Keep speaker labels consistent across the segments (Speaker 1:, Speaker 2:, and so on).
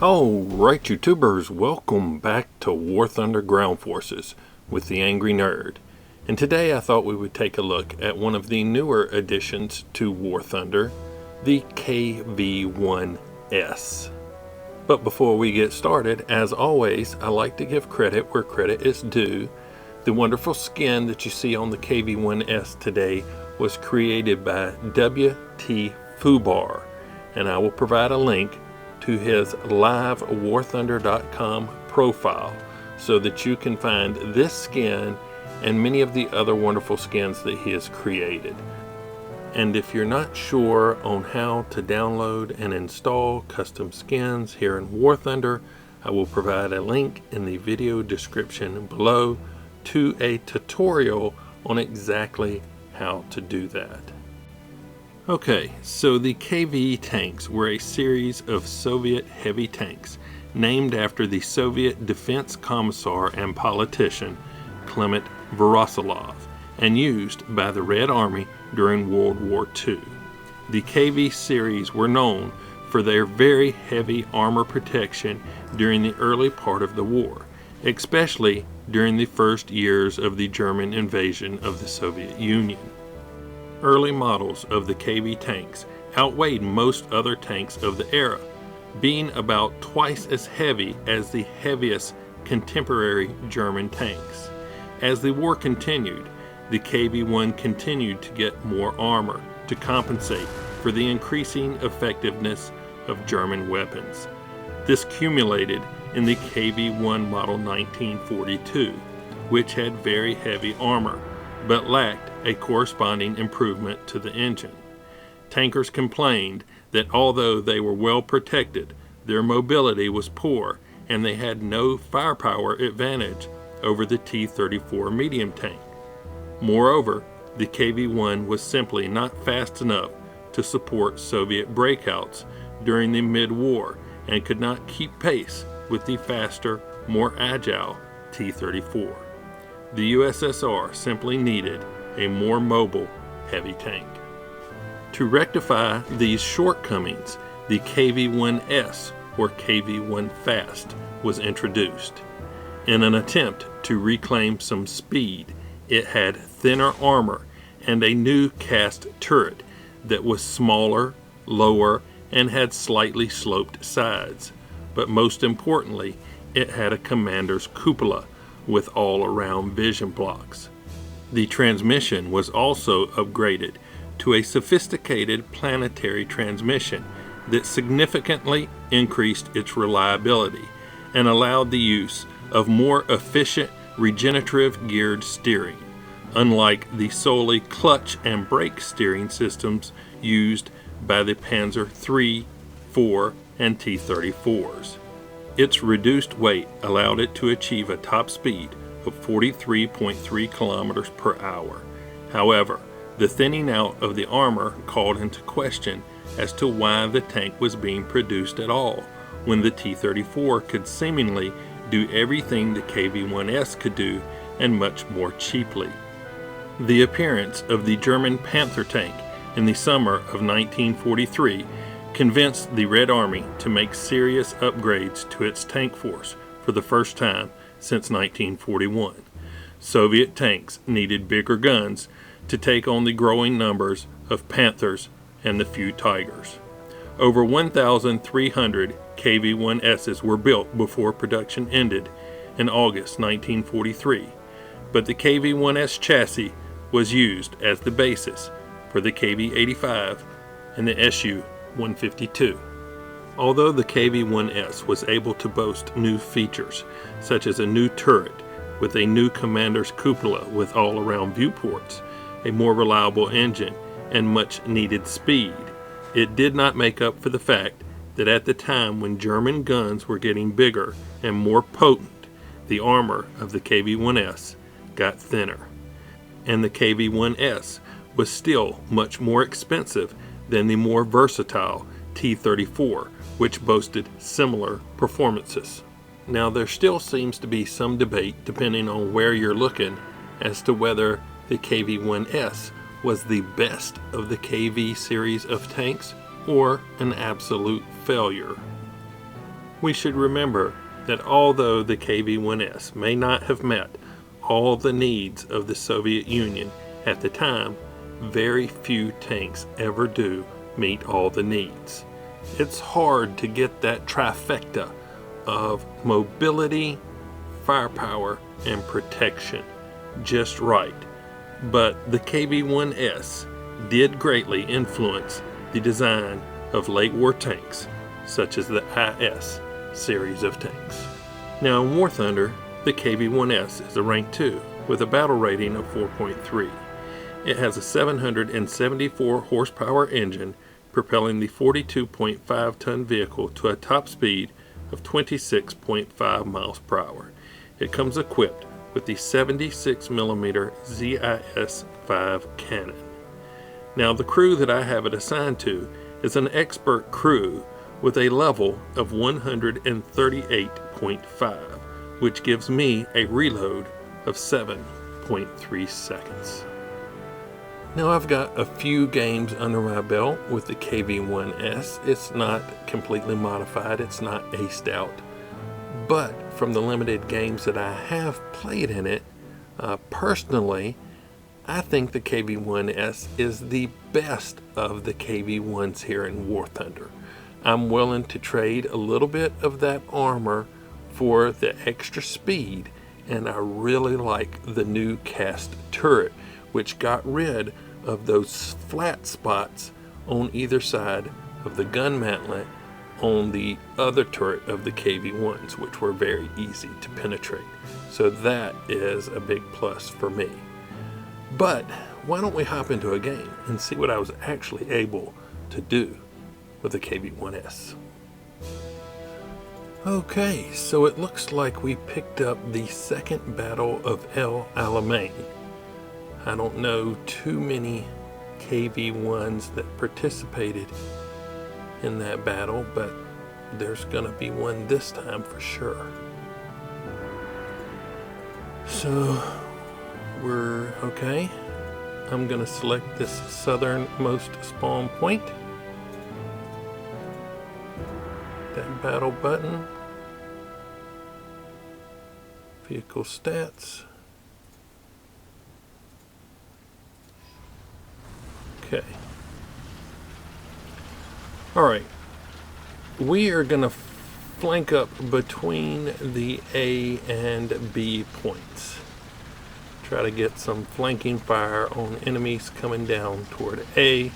Speaker 1: Alright YouTubers, welcome back to War Thunder Ground Forces with the Angry Nerd. And today I thought we would take a look at one of the newer additions to War Thunder, the KV-1S. But before we get started, as always, I like to give credit where credit is due. The wonderful skin that you see on the KV-1S today was created by W.T. Fubar, and I will provide a link to his live warthunder.com profile so that you can find this skin and many of the other wonderful skins that he has created. And if you're not sure on how to download and install custom skins here in War Thunder, I will provide a link in the video description below to a tutorial on exactly how to do that. Okay, so the KV tanks were a series of Soviet heavy tanks named after the Soviet defense commissar and politician Clement Voroshilov and used by the Red Army during World War II. The KV series were known for their very heavy armor protection during the early part of the war, especially during the first years of the German invasion of the Soviet Union. Early models of the KV tanks outweighed most other tanks of the era, being about twice as heavy as the heaviest contemporary German tanks. As the war continued, the KV-1 continued to get more armor to compensate for the increasing effectiveness of German weapons. This culminated in the KV-1 model 1942, which had very heavy armor, but lacked a corresponding improvement to the engine. Tankers complained that although they were well protected, their mobility was poor and they had no firepower advantage over the T-34 medium tank. Moreover, the KV-1 was simply not fast enough to support Soviet breakouts during the mid-war and could not keep pace with the faster, more agile T-34. The USSR simply needed a more mobile heavy tank. To rectify these shortcomings, the KV-1S or KV-1 Fast was introduced. In an attempt to reclaim some speed, it had thinner armor and a new cast turret that was smaller, lower, and had slightly sloped sides. But most importantly, it had a Commander'S Cupola with all-around vision blocks. The transmission was also upgraded to a sophisticated planetary transmission that significantly increased its reliability and allowed the use of more efficient regenerative geared steering, unlike the solely clutch and brake steering systems used by the Panzer III, IV, and T-34s. Its reduced weight allowed it to achieve a top speed of 43.3 kilometers per hour. However, the thinning out of the armor called into question as to why the tank was being produced at all, when the T-34 could seemingly do everything the KV-1S could do and much more cheaply. The appearance of the German Panther tank in the summer of 1943 convinced the Red Army to make serious upgrades to its tank force for the first time since 1941. Soviet tanks needed bigger guns to take on the growing numbers of Panthers and the few Tigers. Over 1,300 KV-1Ss were built before production ended in August 1943, but the KV-1S chassis was used as the basis for the KV-85 and the Su-152. Although the KV-1S was able to boast new features, such as a new turret with a new Commander'S Cupola with all-around viewports, a more reliable engine, and much needed speed, it did not make up for the fact that at the time when German guns were getting bigger and more potent, the armor of the KV-1S got thinner. And the KV-1S was still much more expensive than the more versatile T-34, which boasted similar performances. Now, there still seems to be some debate, depending on where you're looking, as to whether the KV-1S was the best of the KV series of tanks or an absolute failure. We should remember that although the KV-1S may not have met all the needs of the Soviet Union at the time, very few tanks ever do meet all the needs. It's hard to get that trifecta of mobility, firepower, and protection just right, but the KV-1S did greatly influence the design of late war tanks, such as the IS series of tanks. Now in War Thunder, the KV-1S is a rank 2 with a battle rating of 4.3. It has a 774 horsepower engine propelling the 42.5 ton vehicle to a top speed of 26.5 miles per hour. It comes equipped with the 76mm ZIS-5 cannon. Now the crew that I have it assigned to is an expert crew with a level of 138.5, which gives me a reload of 7.3 seconds. Now I've got a few games under my belt with the KV-1S. It's not completely modified, it's not aced out, but from the limited games that I have played in it, personally, I think the KV-1S is the best of the KV-1s here in War Thunder. I'm willing to trade a little bit of that armor for the extra speed, and I really like the new cast turret, which got rid of those flat spots on either side of the gun mantlet on the other turret of the KV-1s, which were very easy to penetrate. So that is a big plus for me. But why don't we hop into a game and see what I was actually able to do with the KV-1S. Okay, so it looks like we picked up the second battle of El Alamein. I don't know too many KV-1s that participated in that battle, but there's gonna be one this time for sure. So we're okay. I'm gonna select this southernmost spawn point. That battle button. Vehicle stats. Okay. Alright. We are going to flank up between the A and B points. Try to get some flanking fire on enemies coming down toward A.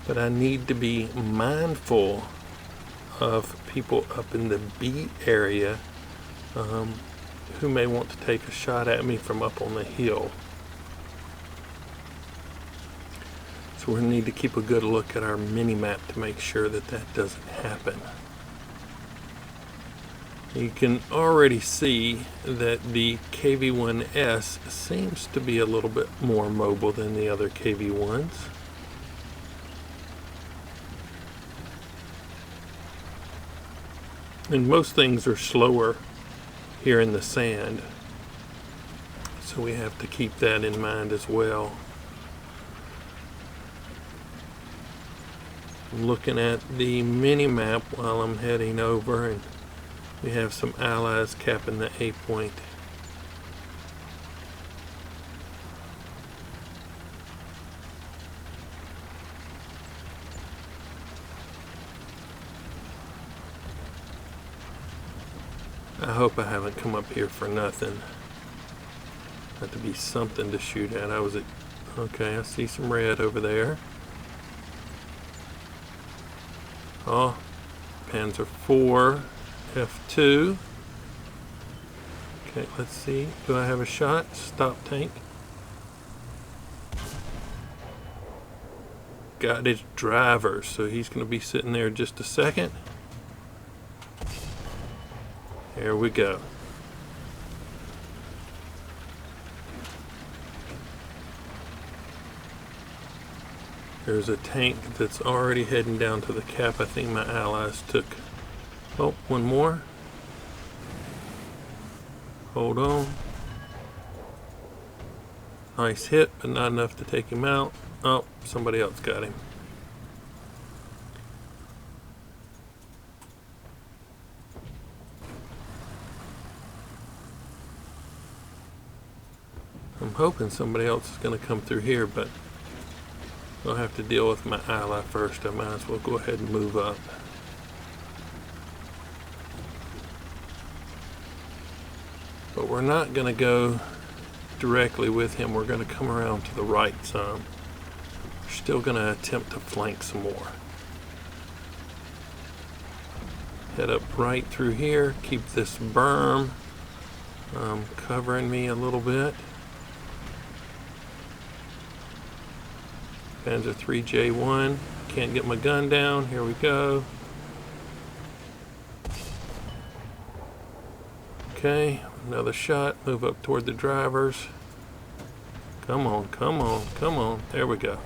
Speaker 1: But I need to be mindful of people up in the B area who may want to take a shot at me from up on the hill. So we need to keep a good look at our mini-map to make sure that that doesn't happen. You can already see that the KV-1S seems to be a little bit more mobile than the other KV-1s. And most things are slower here in the sand, so we have to keep that in mind as well. I'm looking at the mini-map while I'm heading over, and we have some allies capping the A point. I hope I haven't come up here for nothing. Got to be something to shoot at. Okay, I see some red over there. Oh, Panzer IV, F2. Okay, let's see. Do I have a shot? Stop tank. Got his driver, so he's going to be sitting there just a second. There we go. There's a tank that's already heading down to the cap. I think my allies took. Oh, one more. Hold on. Nice hit, but not enough to take him out. Oh, somebody else got him. hoping somebody else is going to come through here, but I'll have to deal with my ally first. I might as well go ahead and move up. But we're not going to go directly with him. We're going to come around to the right some. We're still going to attempt to flank some more. Head up right through here. Keep this berm covering me a little bit. Panzer 3J1. Can't get my gun down. Here we go. Okay, another shot. Move up toward the drivers. Come on, come on, come on. There we go.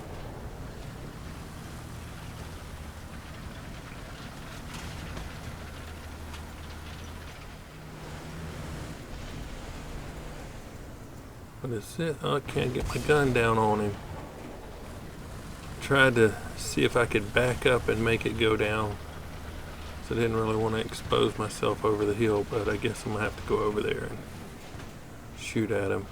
Speaker 1: What is it? Oh, I can't get my gun down on him. Tried to see if I could back up and make it go down. So I didn't really want to expose myself over the hill, but I guess I'm going to have to go over there and shoot at him.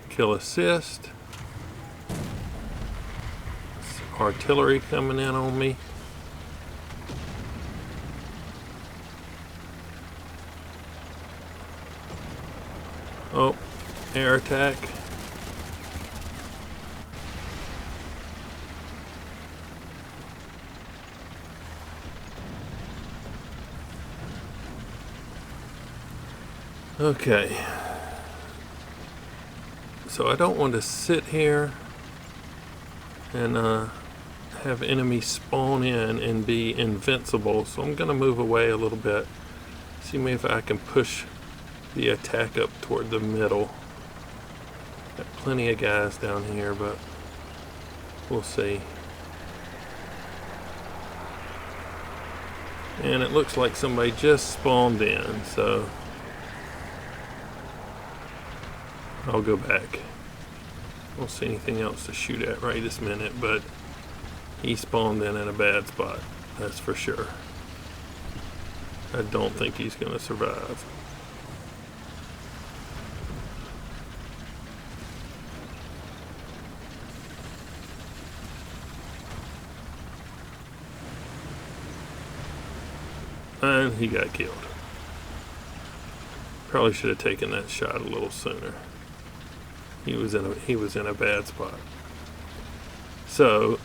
Speaker 1: Kill assist. Artillery coming in on me. Oh, air attack. Okay. So I don't want to sit here and have enemies spawn in and be invincible. So I'm going to move away a little bit. See maybe if I can push the attack up toward the middle. Got plenty of guys down here, but we'll see. And it looks like somebody just spawned in, so I'll go back. I don't see anything else to shoot at right this minute, but he spawned in a bad spot, that's for sure. I don't think he's going to survive. And he got killed. Probably should have taken that shot a little sooner. He was in a bad spot. So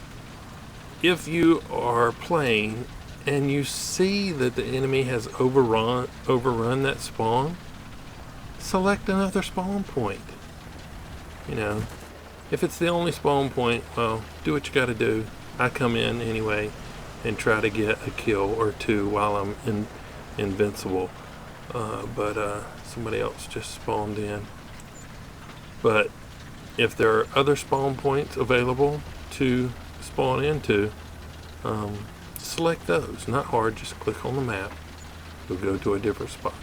Speaker 1: if you are playing and you see that the enemy has overrun that spawn, select another spawn point. You know, if it's the only spawn point, well, do what you got to do. I come in anyway and try to get a kill or two while I'm invincible. But somebody else just spawned in. But if there are other spawn points available to spawn into, select those. Not hard, just click on the map. You'll go to a different spot.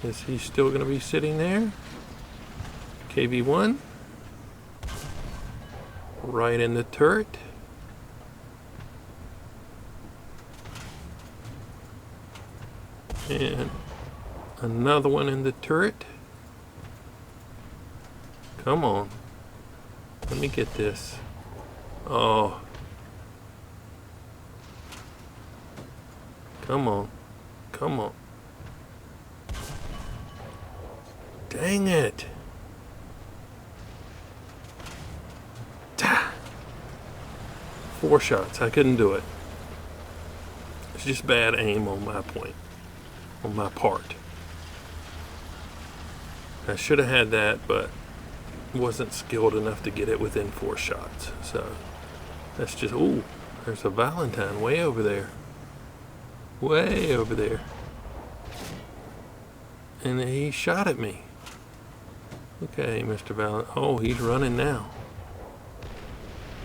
Speaker 1: Is he still going to be sitting there? KV-1. Right in the turret. And another one in the turret. Come on. Let me get this. Oh. Come on. Come on. Dang it. 4 shots. I couldn't do it. It's just bad aim on my point. On my part. I should have had that, but wasn't skilled enough to get it within 4 shots. So that's just, ooh, there's a Valentine way over there. Way over there. And he shot at me. Okay, Mr. Valentine. Oh, he's running now.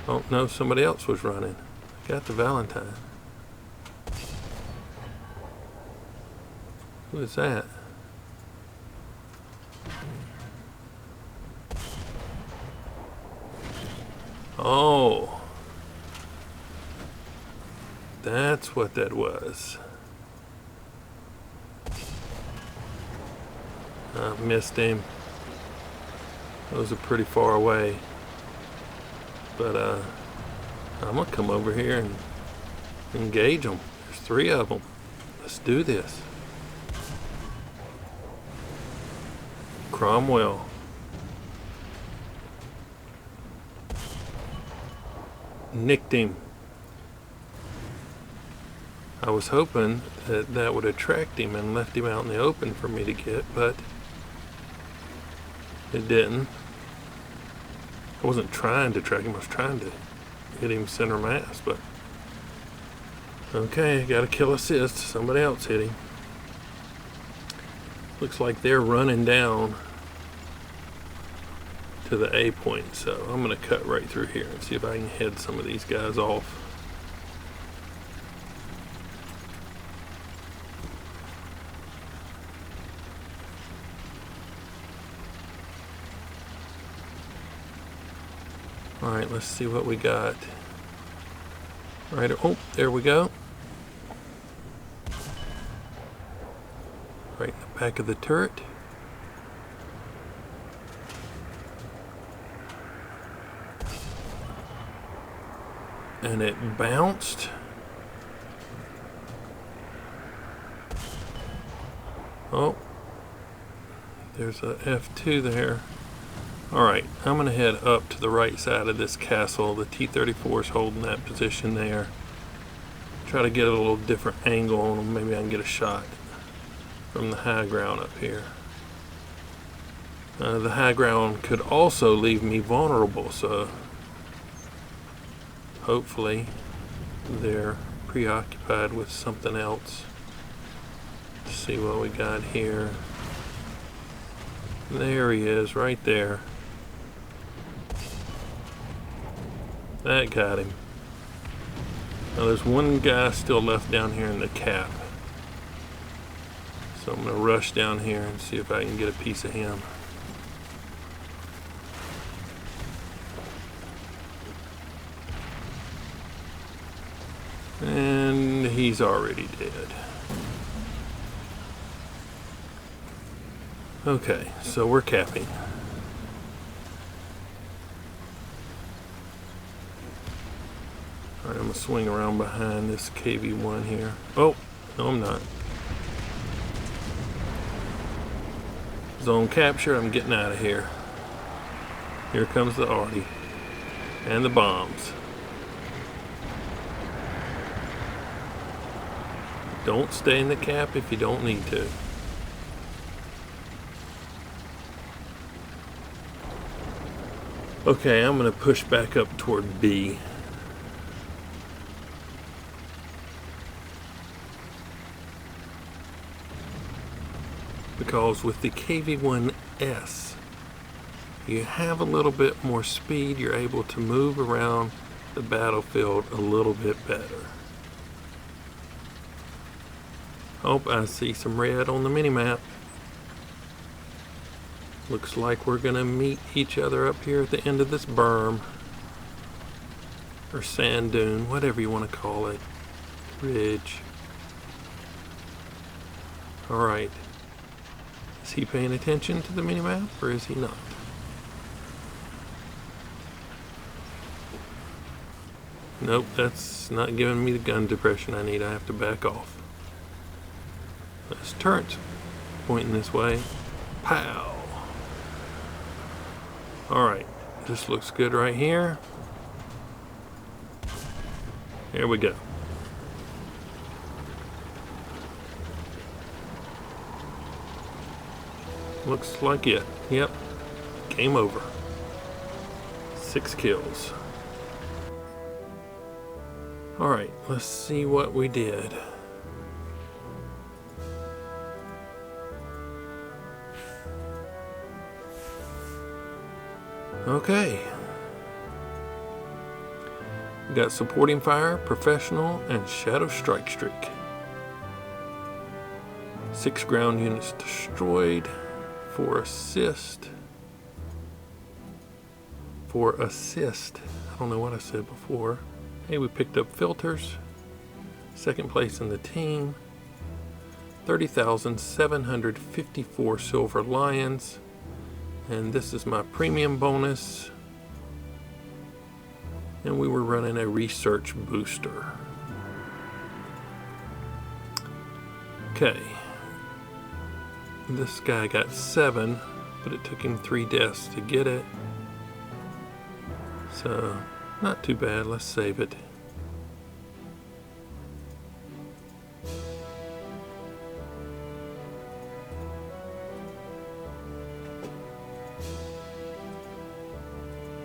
Speaker 1: Oh, no, somebody else was running. Got the Valentine. Who is that? Oh. That's what that was. Missed him. Those are pretty far away. But I'm gonna come over here and engage them. There's 3 of them. Let's do this. Cromwell. Nicked him. I was hoping that that would attract him and left him out in the open for me to get, but it didn't. I wasn't trying to track him, I was trying to hit him center mass, but okay, got a kill assist. Somebody else hit him. Looks like they're running down to the A point, so I'm gonna cut right through here and see if I can head some of these guys off. Alright, let's see what we got. Alright, oh, there we go. Right in the back of the turret. And it bounced. Oh, there's a F2 there. Alright, I'm going to head up to the right side of this castle. The T-34 is holding that position there. Try to get a little different angle on them. Maybe I can get a shot from the high ground up here. The high ground could also leave me vulnerable, so hopefully they're preoccupied with something else. Let's see what we got here. There he is, right there. That got him. Now there's one guy still left down here in the cap. So I'm going to rush down here and see if I can get a piece of him. And he's already dead. Okay, so we're capping. Alright, I'm going to swing around behind this KV-1 here. Oh, no I'm not. Zone capture, I'm getting out of here. Here comes the Arty. And the bombs. Don't stay in the cap if you don't need to. Okay, I'm going to push back up toward B. Because with the KV-1S, you have a little bit more speed. You're able to move around the battlefield a little bit better. Oh, I see some red on the minimap. Looks like we're gonna meet each other up here at the end of this berm. Or sand dune, whatever you want to call it. Ridge. Alright. Is he paying attention to the minimap or is he not? Nope, that's not giving me the gun depression I need. I have to back off. This turret's pointing this way. Pow! Alright, this looks good right here. Here we go. Looks like it. Yep. Game over. 6 kills. Alright, let's see what we did. Okay. We got supporting fire, professional, and shadow strike streak. 6 ground units destroyed. 4 assist. 4 assist. I don't know what I said before. Hey, we picked up filters. 2nd place in the team. 30,754 silver lions. And this is my premium bonus. And we were running a research booster. Okay. This guy got 7, but it took him 3 deaths to get it. So, not too bad. Let's save it.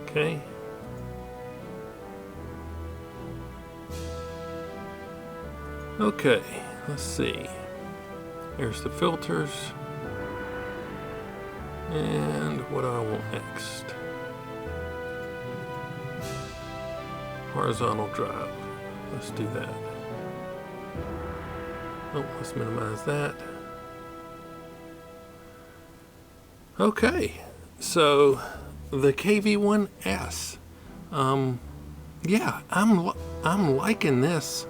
Speaker 1: Okay. Okay, let's see. Here's the filters. And what do I want next? Horizontal drive. Let's do that. Oh, let's minimize that. Okay, so the KV-1S. Yeah, I'm liking this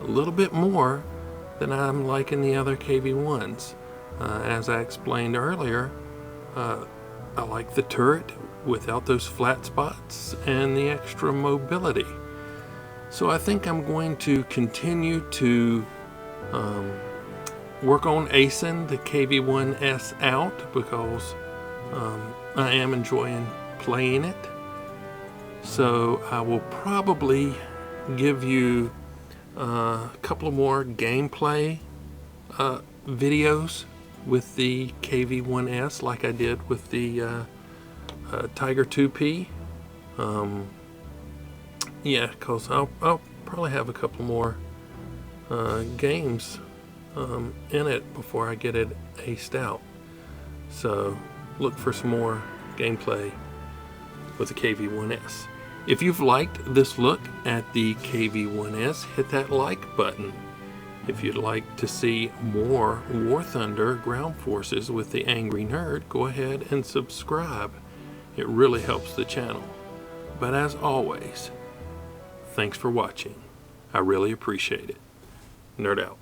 Speaker 1: a little bit more than I'm liking the other KV-1s. As I explained earlier, I like the turret without those flat spots and the extra mobility. So I think I'm going to continue to work on acing the KV-1S out because I am enjoying playing it. So I will probably give you a couple of more gameplay videos with the KV-1S like I did with the Tiger 2P. Yeah, because I'll probably have a couple more games in it before I get it aced out. So look for some more gameplay with the KV-1S. If you've liked this look at the KV-1S, hit that like button. If you'd like to see more War Thunder ground forces with the Angry Nerd, go ahead and subscribe. It really helps the channel. But as always, thanks for watching. I really appreciate it. Nerd out.